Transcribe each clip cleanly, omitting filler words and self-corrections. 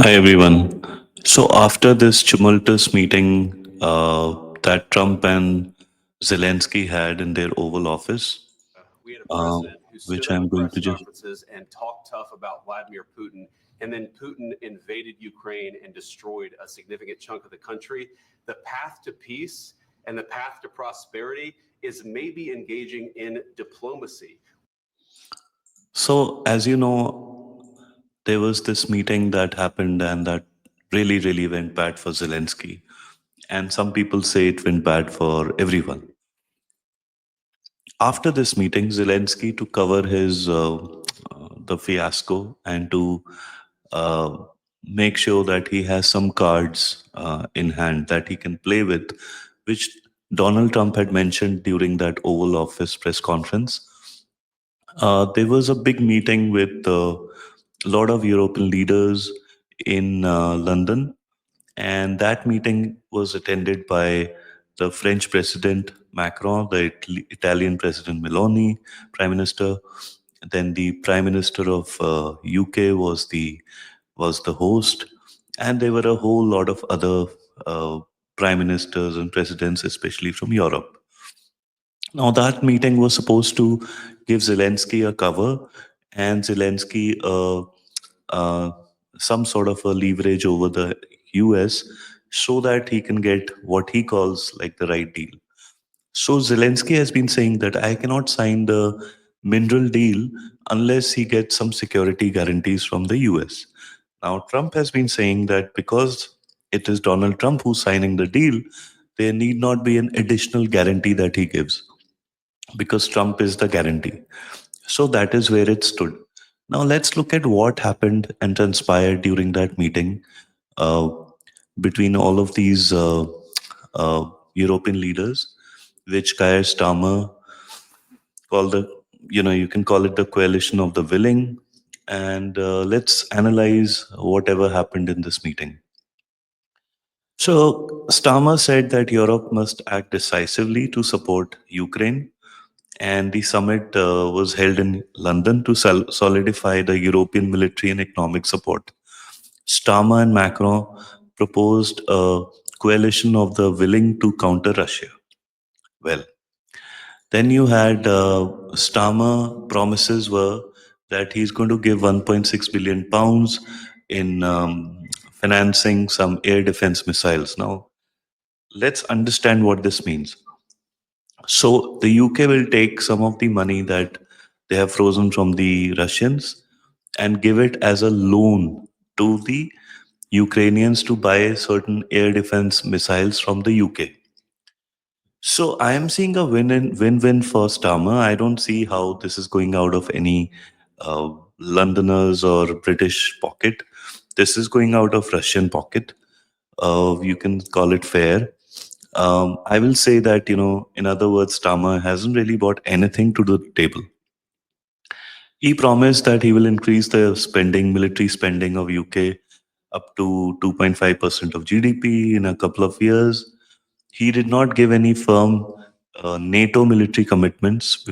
Hi, everyone. So, after this tumultuous meeting that Trump and Zelensky had in their Oval Office, We had a uh, president who stood which up I'm at going to press just conferences and talked tough about Vladimir Putin, and then Putin invaded Ukraine and destroyed a significant chunk of the country. The path to peace and the path to prosperity is maybe engaging in diplomacy. so, as you know, there was this meeting that happened and that really, really went bad for Zelensky. And some people say it went bad for everyone. After this meeting, Zelensky, to cover his the fiasco and to uh, make sure that he has some cards in hand that he can play with, which Donald Trump had mentioned during that Oval Office press conference. There was a big meeting with a lot of European leaders in London, and that meeting was attended by the French President Macron, the Italian President Meloni, Prime Minister. Then the Prime Minister of UK was the host, and there were a whole lot of other uh, prime ministers and presidents, especially from Europe. Now, that meeting was supposed to give Zelensky a cover and Zelensky uh, some sort of a leverage over the US so that he can get what he calls like the right deal. So, Zelensky has been saying that I cannot sign the mineral deal unless he gets some security guarantees from the US. Now, Trump has been saying that because it is Donald Trump who's signing the deal, there need not be an additional guarantee that he gives because Trump is the guarantee. So that is where it stood. Now let's look at what happened and transpired during that meeting uh, between all of these uh, European leaders, which Keir Starmer called you can call it the coalition of the willing. And let's analyze whatever happened in this meeting. So Starmer said that Europe must act decisively to support Ukraine, and the summit was held in London to solidify the European military and economic support. Starmer and Macron proposed a coalition of the willing to counter Russia. Well, then you had Starmer promises were that he's going to give 1.6 billion pounds in financing some air defense missiles. Now, let's understand what this means. So the UK will take some of the money that they have frozen from the Russians and give it as a loan to the Ukrainians to buy certain air defense missiles from the UK. So I am seeing a win-win for Starmer. I don't see how this is going out of any uh, Londoners or British pocket. This is going out of Russian pocket. You can call it fair. I will say that, in other words, Starmer hasn't really brought anything to the table. He promised that he will increase the military spending of UK up to 2.5% of GDP in a couple of years. He did not give any firm NATO military commitments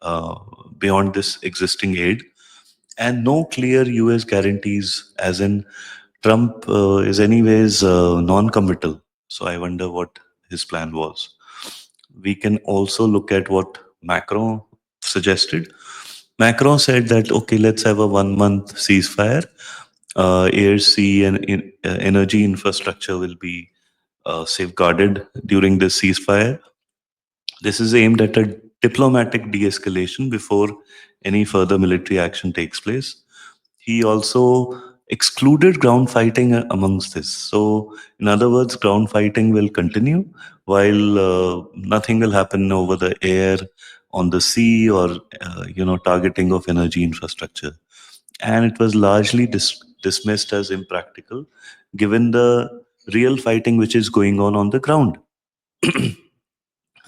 uh, beyond this existing aid, and no clear US guarantees, as in Trump is anyways non-committal. So I wonder what his plan was. We can also look at what Macron suggested. Macron said that, okay, let's have a 1 month ceasefire. Air, sea, and energy infrastructure will be safeguarded during this ceasefire. This is aimed at a diplomatic de escalation before any further military action takes place. He also excluded ground fighting amongst this. So, in other words, ground fighting will continue while nothing will happen over the air, on the sea, or targeting of energy infrastructure. And it was largely dismissed as impractical, given the real fighting which is going on the ground.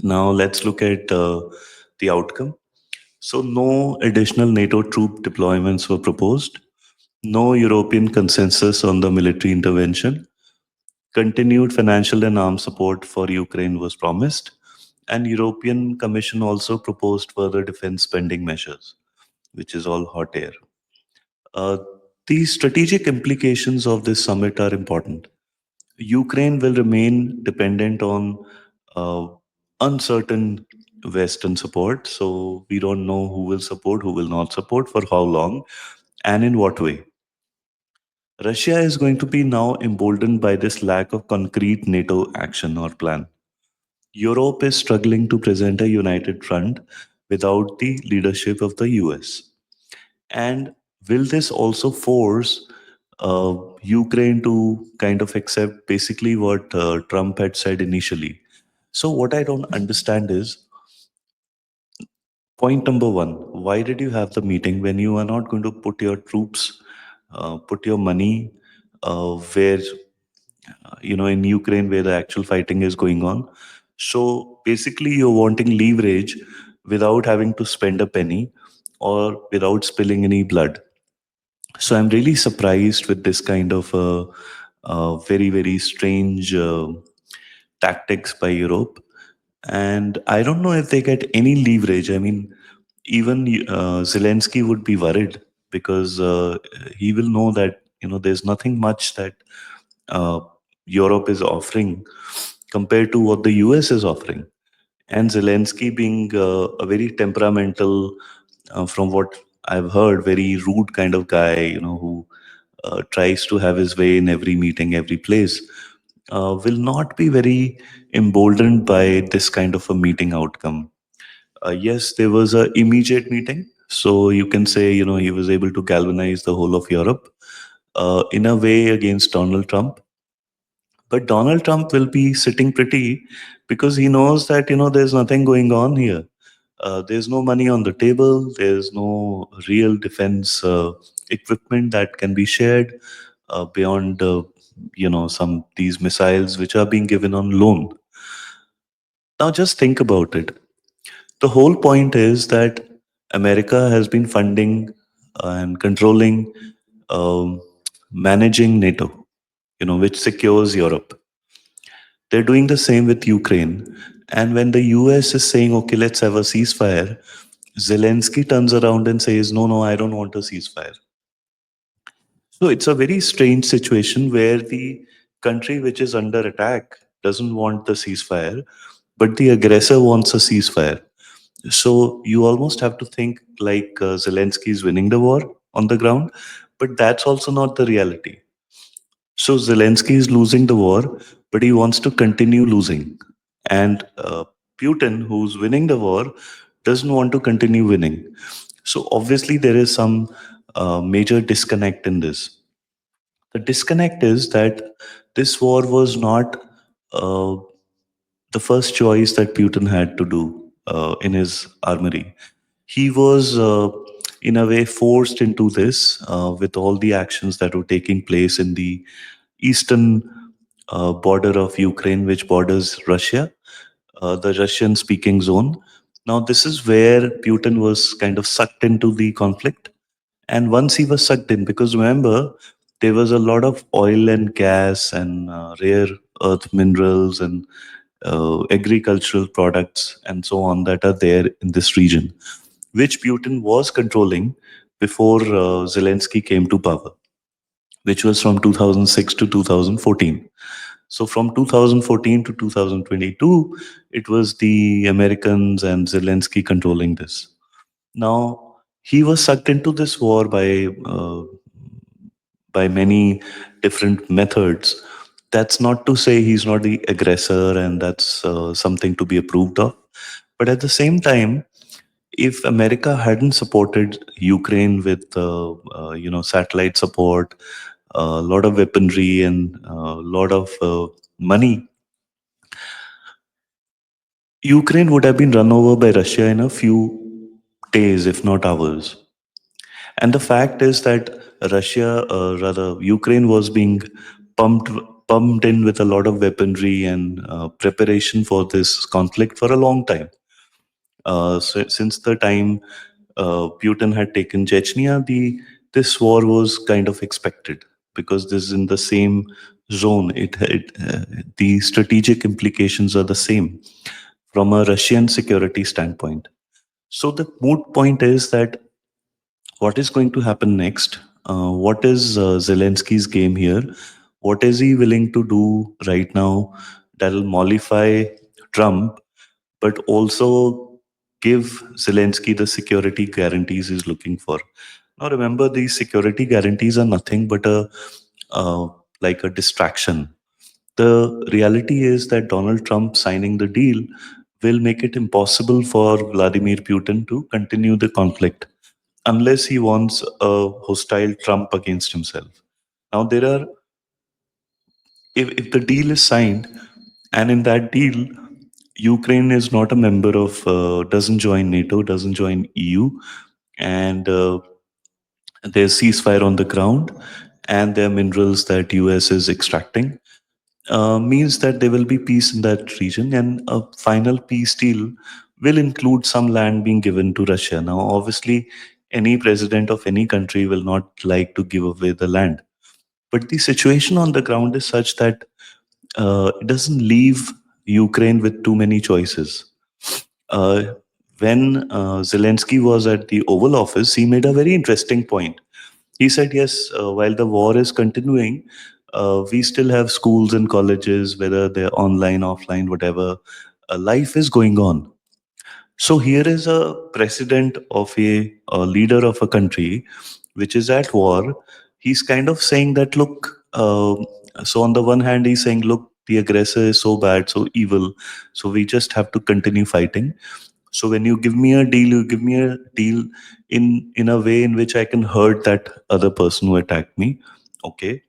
Now, let's look at the outcome. So, no additional NATO troop deployments were proposed. No European consensus on the military intervention. Continued financial and arms support for Ukraine was promised, and European Commission also proposed further defense spending measures, which is all hot air. Uh, The strategic implications of this summit are important. Ukraine will remain dependent on uh, uncertain Western support. So we don't know who will support, who will not support, for how long, and in what way. Russia is going to be now emboldened by this lack of concrete NATO action or plan. Europe is struggling to present a united front without the leadership of the US. And will this also force Ukraine to kind of accept basically what Trump had said initially? So, what I don't understand is point number one, why did you have the meeting when you are not going to put your troops, put your money where, in Ukraine where the actual fighting is going on? So, basically, you're wanting leverage without having to spend a penny or without spilling any blood. So I'm really surprised with this kind of very, very strange tactics by Europe. And I don't know if they get any leverage. I mean, even Zelensky would be worried because he will know that, there's nothing much that uh, Europe is offering compared to what the US is offering. And Zelensky being a very temperamental, from what I've heard, very rude kind of guy, who tries to have his way in every meeting, every place, will not be very emboldened by this kind of a meeting outcome. Yes, there was a immediate meeting, so you can say he was able to galvanize the whole of Europe in a way against Donald Trump. But Donald Trump will be sitting pretty because he knows that there's nothing going on here. There's no money on the table. There's no real defense equipment that can be shared beyond some these missiles which are being given on loan. Now just think about it. The whole point is that America has been funding and controlling, um, managing NATO, which secures Europe. They're doing the same with Ukraine. And when the US is saying, okay, let's have a ceasefire, Zelensky turns around and says, no, no, I don't want a ceasefire. So it's a very strange situation where the country which is under attack doesn't want the ceasefire, but the aggressor wants a ceasefire. So you almost have to think like Zelensky is winning the war on the ground, but that's also not the reality. So Zelensky is losing the war, but he wants to continue losing. And Putin, who's winning the war, doesn't want to continue winning. So obviously, there is some major disconnect in this. The disconnect is that this war was not uh, the first choice that Putin had to do in his armory. He was, in a way, forced into this with all the actions that were taking place in the eastern border of Ukraine, which borders Russia, the Russian speaking zone. Now, this is where Putin was kind of sucked into the conflict. And once he was sucked in, because remember, there was a lot of oil and gas and rare earth minerals and agricultural products and so on that are there in this region, which Putin was controlling before Zelensky came to power, which was from 2006 to 2014. So from 2014 to 2022, it was the Americans and Zelensky controlling this. Now, he was sucked into this war by many different methods. That's not to say he's not the aggressor, and that's something to be approved of. But at the same time, if America hadn't supported Ukraine with satellite support, a lot of weaponry, and a lot of money, Ukraine would have been run over by Russia in a few days, if not hours. And the fact is that Russia, rather Ukraine, was being pumped pumped in with a lot of weaponry and preparation for this conflict for a long time. Since the time Putin had taken Chechnya, the this war was kind of expected because this is in the same zone. The strategic implications are the same from a Russian security standpoint. So the moot point is that what is going to happen next? What is Zelensky's game here? What is he willing to do right now that'll mollify Trump, but also give Zelensky the security guarantees he's looking for? Now, remember, these security guarantees are nothing but uh, like a distraction. The reality is that Donald Trump signing the deal will make it impossible for Vladimir Putin to continue the conflict unless he wants a hostile Trump against himself. Now, if the deal is signed, and in that deal, Ukraine is not a member of, doesn't join NATO, doesn't join EU, and there's ceasefire on the ground, and there are minerals that US is extracting, means that there will be peace in that region, and a final peace deal will include some land being given to Russia. Now, obviously, any president of any country will not like to give away the land. But the situation on the ground is such that it doesn't leave Ukraine with too many choices. Uh, when Zelensky was at the Oval Office, he made a very interesting point. He said, yes, while the war is continuing, we still have schools and colleges, whether they're online, offline, whatever. Life is going on. So here is a president of a leader of a country which is at war. He's kind of saying that, look, so on the one hand, he's saying, look, the aggressor is so bad, so evil. So we just have to continue fighting. So when you give me a deal, you give me a deal in a way in which I can hurt that other person who attacked me. Okay.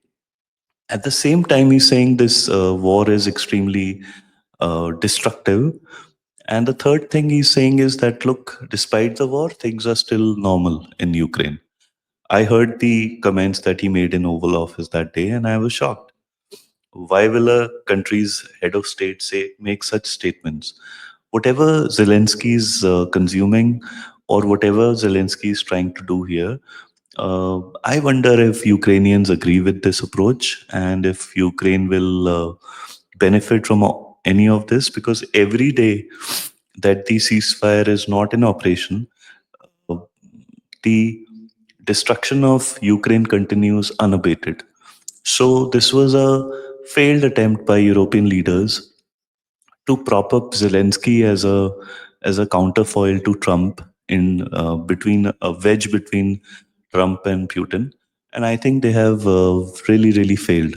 At the same time, he's saying this war is extremely destructive. And the third thing he's saying is that, look, despite the war, things are still normal in Ukraine. I heard the comments that he made in Oval Office that day, and I was shocked. Why will a country's head of state say make such statements? Whatever Zelensky is consuming, or whatever Zelensky is trying to do here, I wonder if Ukrainians agree with this approach and if Ukraine will benefit from any of this, because every day that the ceasefire is not in operation, uh, the destruction of Ukraine continues unabated. So, this was a failed attempt by European leaders to prop up Zelensky as a counterfoil to Trump, in between a wedge between Trump and Putin, and I think they have really failed.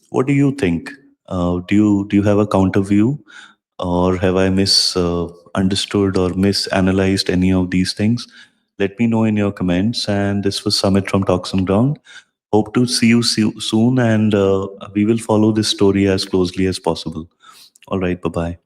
What do you think? Do you have a counter view, or have I misunderstood or misanalyzed any of these things? Let me know in your comments. And this was Summit from Talks on Ground. Hope to see you soon, and we will follow this story as closely as possible. All right, bye bye.